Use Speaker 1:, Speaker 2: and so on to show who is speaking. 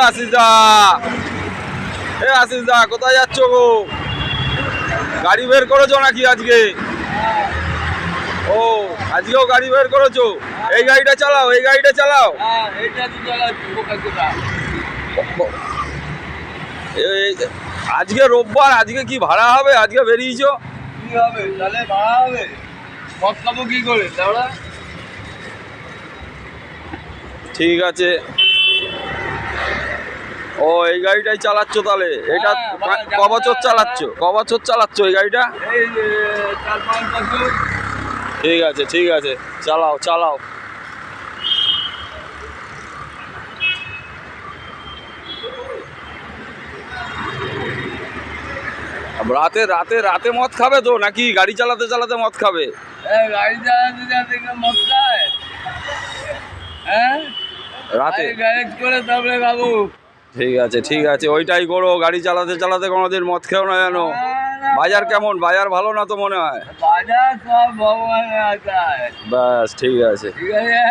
Speaker 1: আশিস দা কোথায় যাচ্ছ গো? গাড়ি বের করেছো নাকি আজকে? ও আজকেও গাড়ি বের করেছো? এই গাড়িটা চালাও, এই গাড়িটা চালাও। আজকে রোববার, আজকে কি ভাড়া হবে? আজকে বেরিয়েছো
Speaker 2: কি হবে তাহলে? ভাড়া হবে? মদ খাবো কি করে দাঁড়া?
Speaker 1: ঠিক আছে। ও এই গাড়িটাই চালাচ্ছ তাহলে? এটা ক বছর চালাচ্ছ? ক বছর চালাচ্ছ এই গাড়িটা?
Speaker 2: এই 4-5 বছর।
Speaker 1: ঠিক আছে ঠিক আছে, চালাও চালাও। রাতে রাতে রাতে মদ খাবে তো নাকি? গাড়ি চালাতে চালাতে মদ খাবে?
Speaker 2: গাড়ি চালাতে চালাতে মদ খায়? হ্যাঁ
Speaker 1: রাতে
Speaker 2: গ্যারেজ করে তারপরে খাবো।
Speaker 1: ঠিক আছে ঠিক আছে, ওইটাই করো। গাড়ি চালাতে চালাতে কোনোদিন মদ খেও না জানো। বাজার কেমন? বাজার ভালো না তো মনে হয়?
Speaker 2: বাজার সব ভগবানের আশায়।
Speaker 1: ব্যাস ঠিক আছে।
Speaker 2: ঠিক আছে।